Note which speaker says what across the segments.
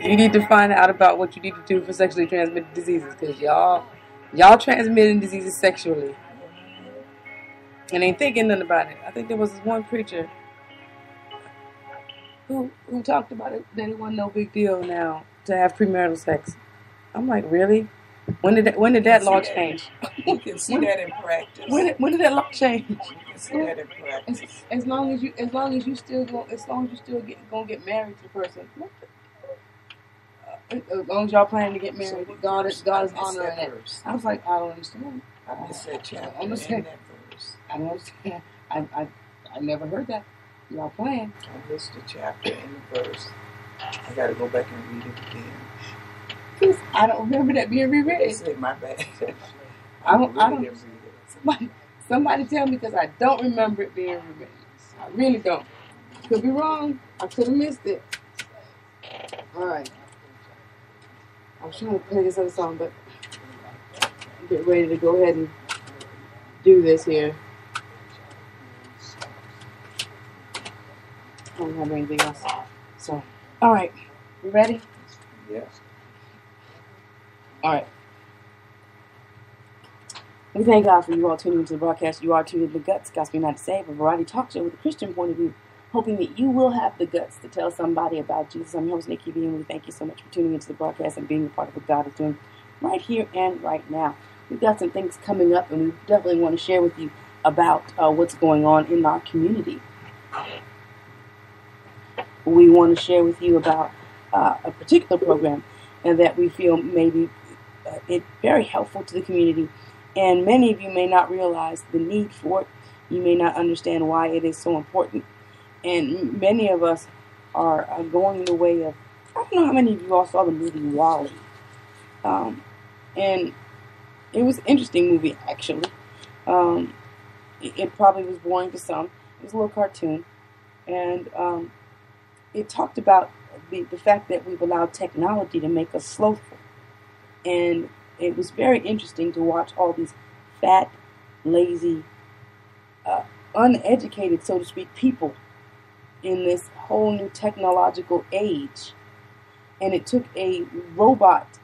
Speaker 1: You need to find out about what you need to do for sexually transmitted diseases, because y'all transmitting diseases sexually and ain't thinking nothing about it. I think there was this one preacher who talked about it, that it wasn't no big deal now to have premarital sex. I'm like, really? When did that law change?
Speaker 2: You can see that in practice.
Speaker 1: When did that law change?
Speaker 2: You can see that in practice.
Speaker 1: As long as you still gonna get married to the person. As long as y'all planning to get married, so God is honoring it. I was like, I don't understand.
Speaker 2: I missed that chapter
Speaker 1: and that verse. I don't understand. I never heard that. Y'all playing.
Speaker 2: I missed the chapter and the verse. I got to go back and read it again.
Speaker 1: Because I don't remember that being reread.
Speaker 2: It's my bad.
Speaker 1: I don't. Somebody tell me, because I don't remember it being reread. I really don't. Could be wrong. I could have missed it. All right. I was trying to play this other song, but I'm getting ready to go ahead and do this here. I don't have anything else. So, all right. You ready?
Speaker 2: Yes.
Speaker 1: All right. We thank God for you all tuning into the broadcast. You are tuned into The Guts, Gospel United Save, a variety talk show with a Christian point of view, hoping that you will have the guts to tell somebody about Jesus. I'm your host, Nikki B, and we thank you so much for tuning into the broadcast and being a part of what God is doing right here and right now. We've got some things coming up, and we definitely want to share with you about what's going on in our community. We want to share with you about a particular program and that we feel may be very helpful to the community. And many of you may not realize the need for it. You may not understand why it is so important. And many of us are going the way of, I don't know how many of you all saw the movie WALL-E. And it was an interesting movie, actually. It probably was boring to some. It was a little cartoon. And it talked about the fact that we've allowed technology to make us slothful. And it was very interesting to watch all these fat, lazy, uneducated, so to speak, people in this whole new technological age. And it took a robot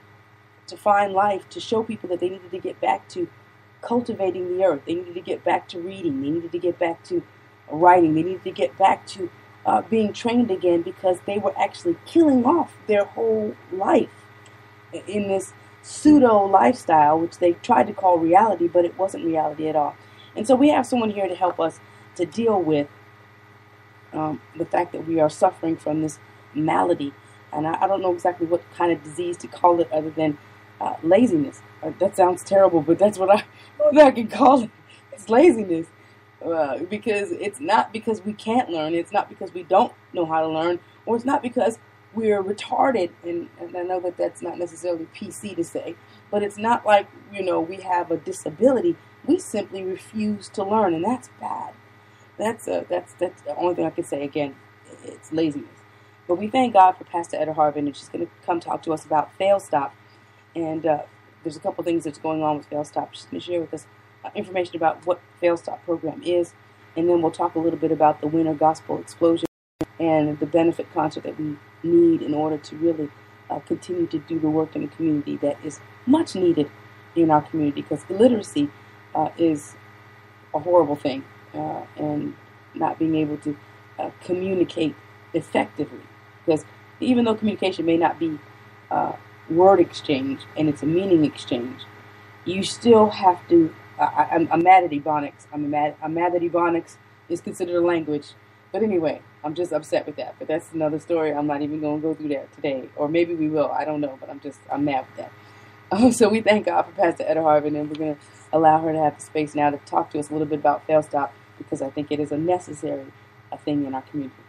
Speaker 1: to find life, to show people that they needed to get back to cultivating the earth. They needed to get back to reading. They needed to get back to writing. They needed to get back to being trained again, because they were actually killing off their whole life in this pseudo lifestyle, which they tried to call reality, but it wasn't reality at all. And so we have someone here to help us to deal with the fact that we are suffering from this malady. And I don't know exactly what kind of disease to call it other than laziness. That sounds terrible, but that's what I can call it. It's laziness. Because it's not because we can't learn. It's not because we don't know how to learn. Or it's not because we're retarded. And I know that that's not necessarily PC to say. But it's not like, we have a disability. We simply refuse to learn. And that's bad. That's the only thing I can say. Again, it's laziness. But we thank God for Pastor Etta, and she's going to come talk to us about FAILSTOP. And there's a couple things that's going on with FAILSTOP. She's going to share with us information about what FAILSTOP program is, and then we'll talk a little bit about the Winter Gospel Explosion and the benefit concert that we need in order to really continue to do the work in the community that is much needed in our community, because illiteracy is a horrible thing, and not being able to communicate effectively, because even though communication may not be word exchange and it's a meaning exchange, you still have to I'm mad at Ebonics. I'm mad that Ebonics is considered a language. But anyway, I'm just upset with that. But that's another story. I'm not even going to go through that today. Or maybe we will. I don't know. But I'm mad with that. So we thank God for Pastor Etta, and we're going to allow her to have the space now to talk to us a little bit about FAILSTOP, because I think it is a necessary thing in our community.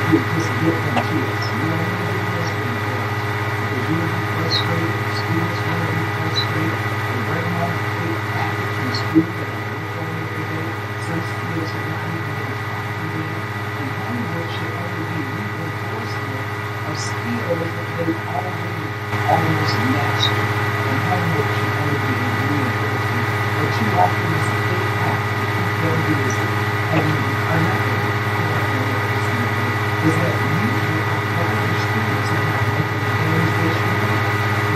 Speaker 2: you just get them kids. You don't want to do this with the girls. Because you will be frustrated, the students will be frustrated, they bring home a big package from school that they work on every day. Some kids are not even getting coffee there. And homework should only be reinforcement of skills that they've already almost mastered. And homework should only be reinforcement. But too often it's a big package to keep them busy. And another is that usually our private students are not making the games they should make.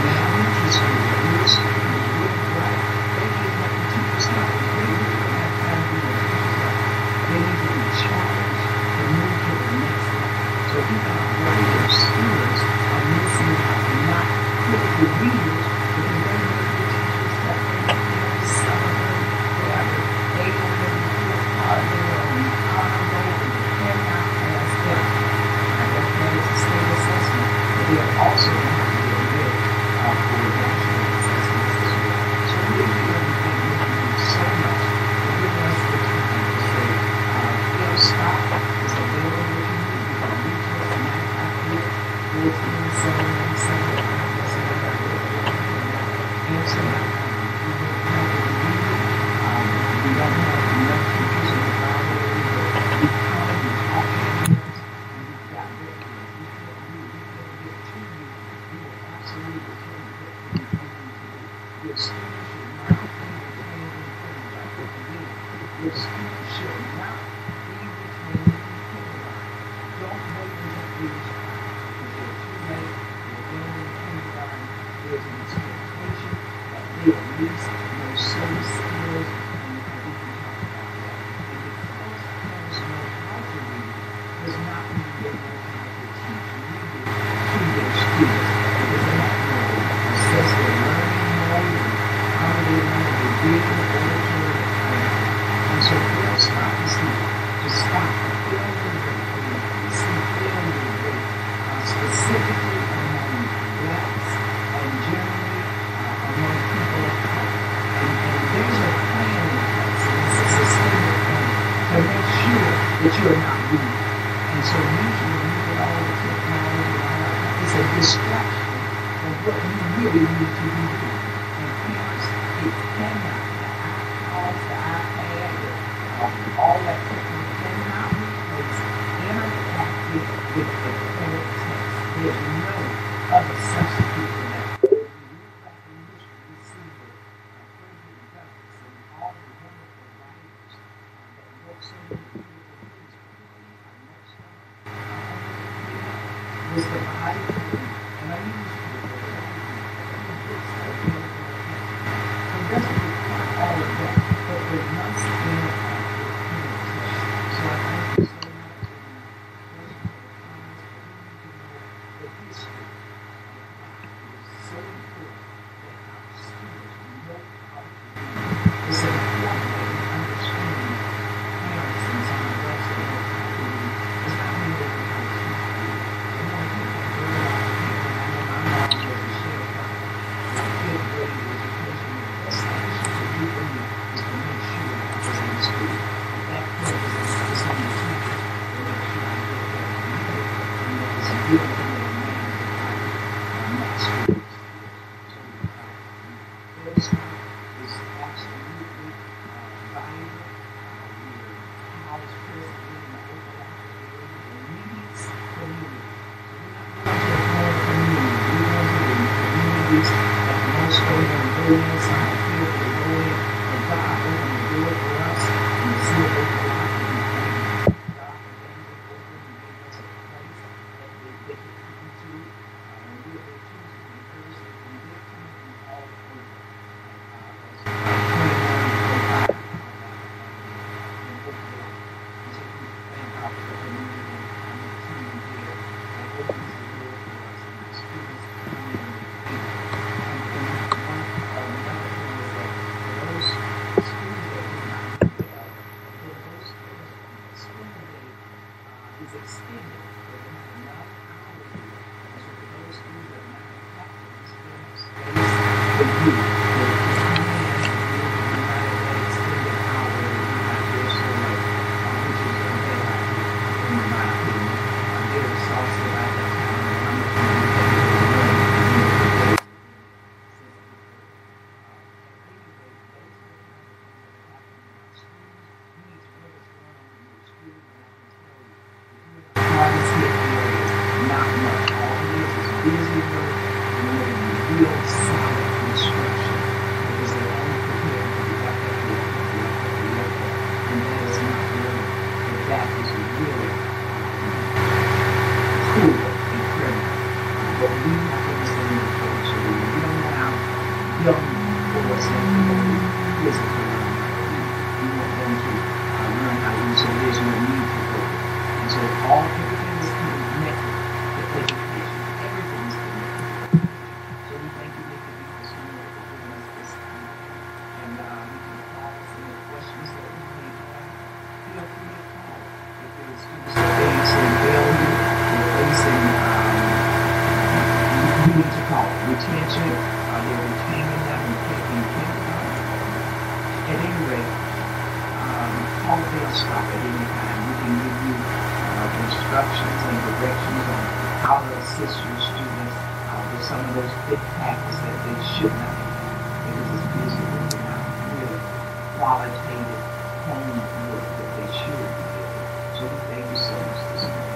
Speaker 2: In elementary school, middle school, really bright, they get what the teachers help. They really don't have time to do what the teachers help. They need to be challenged to move to the next level. So even our brighter students are missing out and not critical readers because they know the teachers that they celebrate whatever. They don't know the full part of their own honor roll and they cannot pass them. That is a state assessment, but they are also going to be admitted for national assessments as well. So we really think we can do so much to give us the time to say, FAILSTop is available if you need. You can reach us at 958-14-717. Answer my phone. We will help with the reading. We don't have enough teachers in the library, but we come, we talk to them, and we've got their your students should not be retained in kindergarten. Again, your students should not be retained in kindergarten. Don't wait until age 5 because you're too late. You're going in kindergarten. There's an expectation that they at least know certain skills, and we can talk about that. And because parents know how to read does not mean they know how to teach reading to their students because they have to assess their learning mode and how they learn their reading, auditory, and so FAILSTop is here to stop the failure rate and see failure rate specifically among blacks and generally among people of color. And there's a plan in place, and it's a systemic plan to make sure that you are not reading. And so usually when you get all the technology and all that, it's a distraction of what you really need to be doing. And parents, it cannot, the iPods, the iPad, all that technology cannot replace interactive with the parent text. There's no other substitute for that. When you look back in history, you see that Frederick Douglass and all the wonderful writers that wrote so many beautiful things, was the Bible, and I use it doesn't require all of that, but there must be an active communication. So I thank you so much, and the history is so important that our students know how to read. It's important that we understand parents and someone else that know how to read. It's not mean that we don't teach reading. And when people grow up, I know my mom was a sharecropper. Fifth grade education, the best thing she could do for me is to make sure I was in school. That point was on the teacher to make sure I get that needed, and that it's a good thing that a man is a master of skills. So FAILSTop is absolutely vital. We're housed presently in the Oklahoma area, the needs community. So we're not going to a foreign community. We're going to the communities that most go in and go in. Some are fearful to go in, but God opened the door for us, and the seal of Oklahoma can be thanked. God for them to open and give us a place that they can come to, and we're there Tuesday and Thursday, and they're coming from all over. That's 2105 in Oklahoma. And so we thank God for the community and the team here that opens the door for us, and the students come in and they think. Another thing is that for those schools that do not do well, then those schools, the school day is extended. They don't have enough hours here. And so for those schools that are not impacted, this gives space for you. They just come in and you might have that extended hour and you're not there so late, which is a bad idea, in my opinion. busy work, and they need real solid instruction because they're only prepared for the and that is not really, that is really cool and criminal. But we have to understand the culture. We don't have young boys and kids to learn. We want them to learn how to use, so there's no need for work. And so everything is connected to education. Everything is connected. So we thank you, Nikki, because you know for giving us this time. And we can call us any questions that we may have. Feel free to call. If there's students that facing failure, they're facing, you need to call retention. They're retaining them and taking care of them. At any rate, call FAILSTOP at any time. We can give you instructions and directions on how to assist your students with some of those big tactics that they should not have because it's busy with the really qualitative homework that they should be doing. So we thank you so much this morning.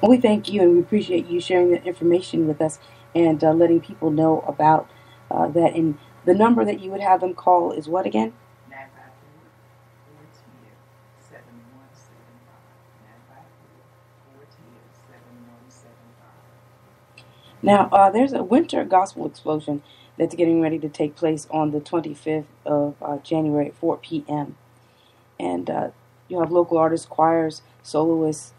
Speaker 1: Well, we thank you and we appreciate you sharing that information with us and letting people know about that. And the number that you would have them call is what again? 954-410-7175. Now, there's a winter gospel explosion that's getting ready to take place on the 25th of January at 4 p.m. And you'll have local artists, choirs, soloists,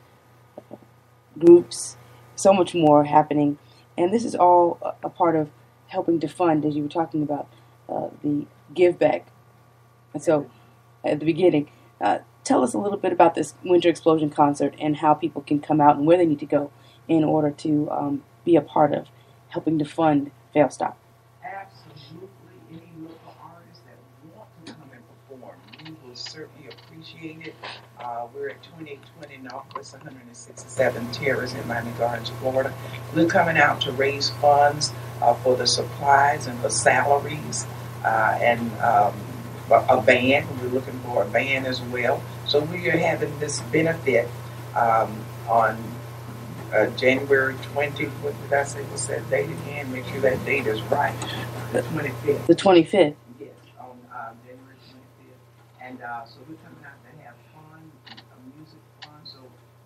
Speaker 1: groups, so much more happening. And this is all a part of helping to fund, as you were talking about, the give back. And so, at the beginning, tell us a little bit about this Winter Explosion concert and how people can come out and where they need to go in order to be a part of helping to fund FAILSTOP.
Speaker 2: Absolutely. Any local artists that want to come and perform, we will certainly appreciate it. We're at 2820 Northwest 167 Terrace in Miami Gardens, Florida. We're coming out to raise funds for the supplies and for salaries and a band. We're looking for a band as well. So we are having this benefit on January 20th. What did I say? What's that date again? Make sure that date is right. The 25th.
Speaker 1: The 25th.
Speaker 2: Yes, on January 25th. And so we're coming out to have fun, music fun. So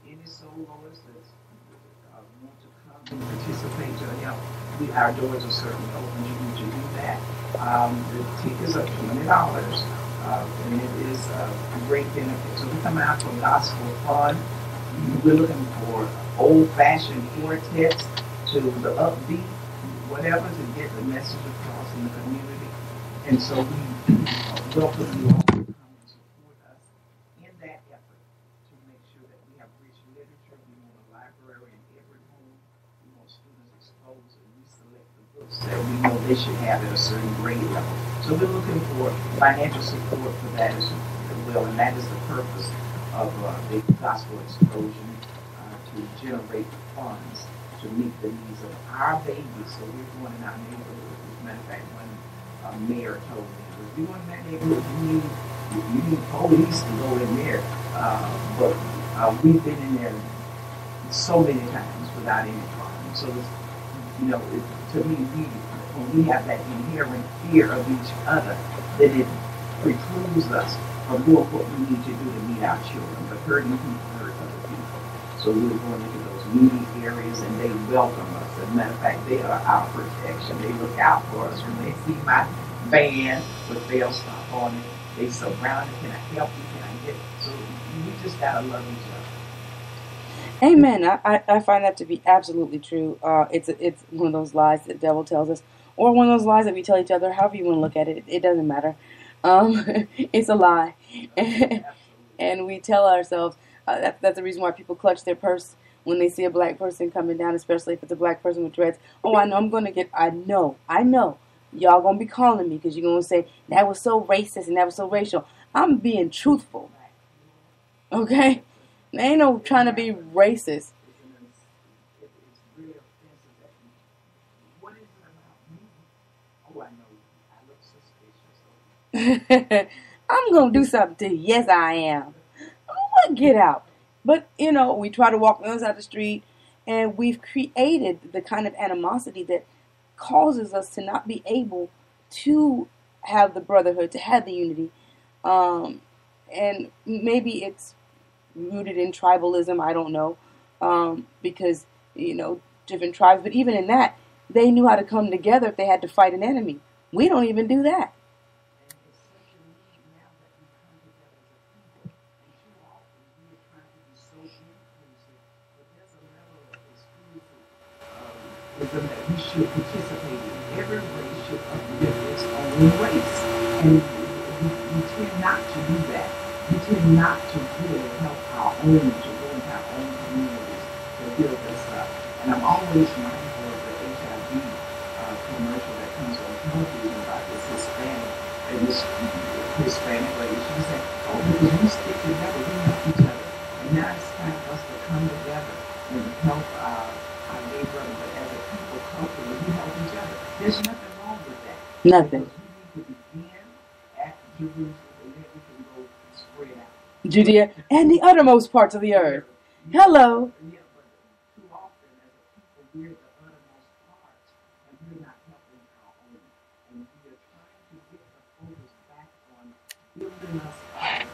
Speaker 2: any soloists that want to come and participate to help, our doors are certainly open to you to do that. The tickets are $20, and it is a great benefit. So we're coming out for gospel fun. We're looking for old-fashioned quartets to the upbeat, whatever, to get the message across in the community. And so we welcome you all to come and support us in that effort to make sure that we have rich literature. We want a library in every home. We want students exposed, and we select the books that we know they should have at a certain grade level. So we're looking for financial support for that as well, and that is the purpose of the gospel explosion, to generate funds to meet the needs of our babies. So we're going in our neighborhood. As a matter of fact, one mayor told me, if you go in that neighborhood, you need police to go in there. But we've been in there so many times without any problem. So, to me, when we have that inherent fear of each other, that it precludes us from doing what we need to do to meet our children, but hurting people hurt other people. So we're going into those needy areas, and they welcome us. As a matter of fact, they are our protection. They look out for us when they see my van with FAILSTOP on it. They surround it. Can I help you? Can I get it? So we just gotta love each other.
Speaker 1: Amen. I find that to be absolutely true. It's one of those lies that the devil tells us, or one of those lies that we tell each other. However you want to look at it, it doesn't matter. It's a lie, and we tell ourselves that's the reason why people clutch their purse when they see a black person coming down, especially if it's a black person with dreads. Oh, I know I know y'all gonna be calling me because you're gonna say that was so racist and that was so racial. I'm being truthful, okay? There ain't no trying to be racist. I'm going to do something to you. Yes, I am. Get out. But, we try to walk on the other side of the street, And we've created the kind of animosity that causes us to not be able to have the brotherhood, to have the unity. And maybe it's rooted in tribalism, I don't know, because, different tribes. But even in that, they knew how to come together if they had to fight an enemy. We don't even do that.
Speaker 2: That we should participate in. Every race should uplift its own race. And we tend not to do that. We tend not to really help our own, to go into our own communities, to build us up. And I'm always mindful of the HIV commercial that comes on television about this Hispanic lady. She said, oh, because we stick together, we help each other. And now it's time for us to come together and help our neighbor, but as a people, culturally, we help each other. There's nothing wrong with that.
Speaker 1: Nothing.
Speaker 2: Because we need to begin at Jerusalem, and then we can go spread out.
Speaker 1: Judea and the uttermost parts of the earth. Hello.
Speaker 2: Yeah, but too often, as a people, we're the uttermost parts, and we're not helping our own. And we are trying to get the focus back on building us up,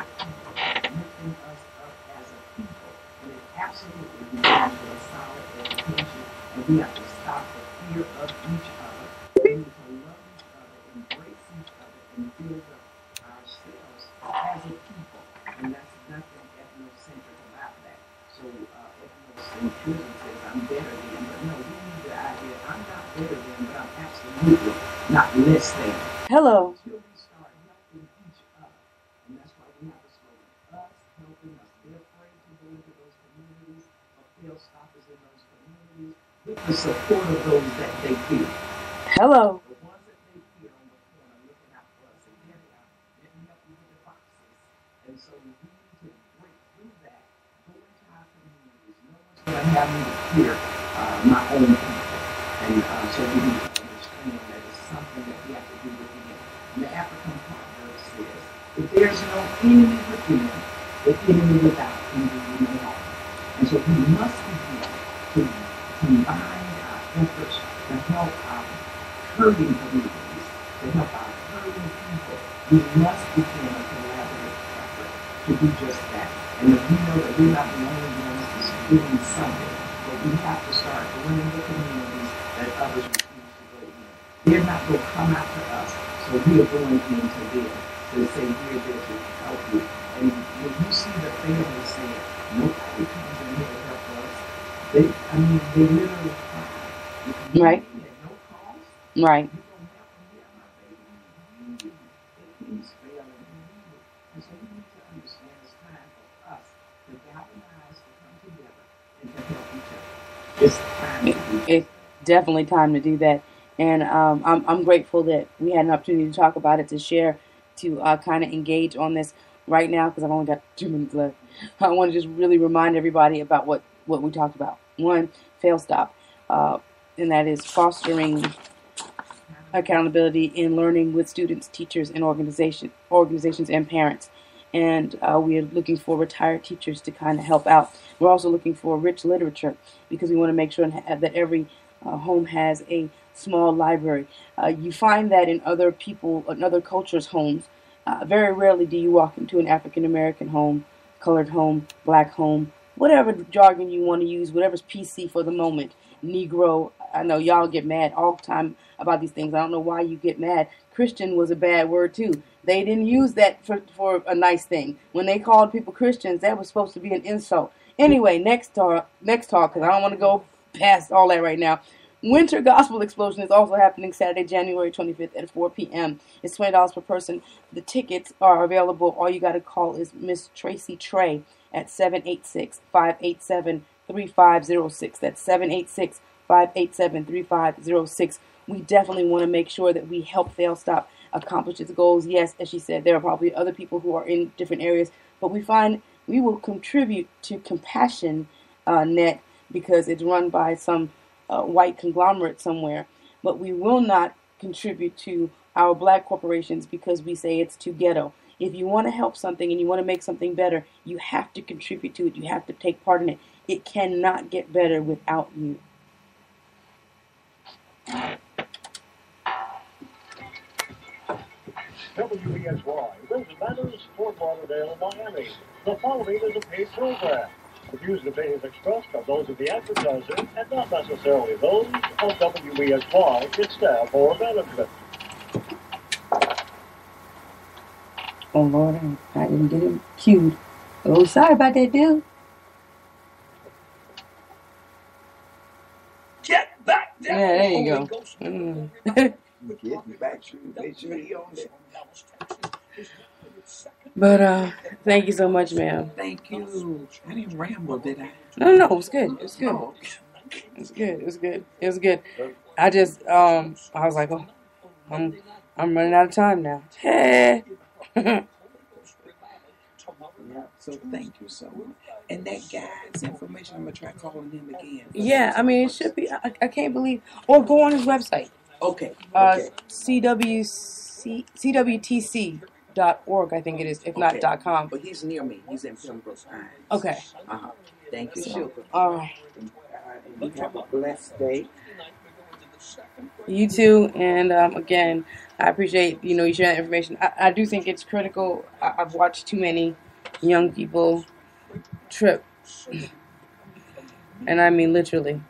Speaker 2: lifting us up as a people. And it absolutely begins with a solid education. And we have to stop the fear of each other. We need to love each other, embrace each other, and build up ourselves as a people. And that's nothing ethnocentric about that. So ethnocentrism says I'm better than, but no, we need the idea I'm not better than, but I'm absolutely not less than.
Speaker 1: Hello.
Speaker 2: Until we start helping each other. And that's why we have a slogan, us helping us. They're afraid to go into those communities, but FAILSTOP is in those communities with the support of those that they fear.
Speaker 1: Hello.
Speaker 2: The ones that they fear on the corner looking out for us. And there they are. Let me help you with the boxes. And so we need to break through that, go into our communities. No one's going to have me to fear my own people. And so we need to understand that it's something that we have to do within. And the African proverb says, if there's no enemy within, the enemy without can do you no harm. And so we must begin to combine our efforts to help our hurting communities, to help our hurting people. We must begin a collaborative effort to do just that. And if we know that we're not the only ones that's doing something, but we have to start going in the communities that others refuse to go in. They're not going to come after us, so we are going into them to say we're there to help you. And when you see the family saying, nobody comes in here to help us, they literally cry.
Speaker 1: Right.
Speaker 2: At no cost.
Speaker 1: Right.
Speaker 2: You don't help them, yeah, my baby. Things fail and we need it. And so we need to understand it's time for us to galvanize, to come together, and to help each other. It's time to do that.
Speaker 1: It's definitely time to do that. And I'm grateful that we had an opportunity to talk about it, to share, to kind of engage on this right now, because I've only got 2 minutes left. I want to just really remind everybody about what we talked about. One, FAILSTOP, and that is fostering accountability in learning with students, teachers, and organizations and parents. And we are looking for retired teachers to kind of help out. We're also looking for rich literature, because we want to make sure that every home has a small library. You find that in other cultures' homes. Very rarely do you walk into an African American home, colored home, black home, whatever jargon you want to use, whatever's PC for the moment. Negro. I know y'all get mad all the time about these things. I don't know why you get mad. Christian was a bad word too. They didn't use that for a nice thing. When they called people Christians, that was supposed to be an insult. Anyway, next talk, because I don't want to go past all that right now. Winter Gospel Explosion is also happening Saturday, January 25th at 4 p.m. It's $20 per person. The tickets are available. All you got to call is Miss Tracy Trey at 786-587-3506. That's 786-587-3506. We definitely want to make sure that we help FAILSTOP accomplish its goals. Yes, as she said, there are probably other people who are in different areas, but we find we will contribute to Compassion Net, because it's run by some white conglomerate somewhere, but we will not contribute to our black corporations because we say it's too ghetto. If you want to help something and you want to make something better, you have to contribute to it. You have to take part in it. It cannot get better without you.
Speaker 3: WESY, Rose Meadows, Fort Lauderdale, and Miami. The following is a paid program. The views and opinions expressed are those of the advertiser and not necessarily those of WESY, its staff, or management.
Speaker 1: Oh, Lord, I didn't get him cued. Oh, sorry about that, dude.
Speaker 2: Get back there.
Speaker 1: Yeah, there you go.
Speaker 2: Get back to make sure he on there.
Speaker 1: But, thank you so much, ma'am.
Speaker 2: Thank you. I didn't ramble, did I?
Speaker 1: No, it was good. It was good.
Speaker 2: Oh,
Speaker 1: It was good. It was good. It was good. I just, I was like, oh, I'm running out of time now. Hey.
Speaker 2: yeah, so thank you so much. And that guy's information, I'm going to try calling him again.
Speaker 1: Yeah, I mean, it should be. I can't believe. Or go on his website.
Speaker 2: Okay.
Speaker 1: CWTC.org, I think it is, if not .com.
Speaker 2: But he's near me. He's in Pembroke Pines.
Speaker 1: Okay.
Speaker 2: Thank you, Sugar.
Speaker 1: All right.
Speaker 2: You have a blessed day.
Speaker 1: You too. And again, I appreciate you sharing that information. I do think it's critical. I've watched too many young people trip, and I mean literally.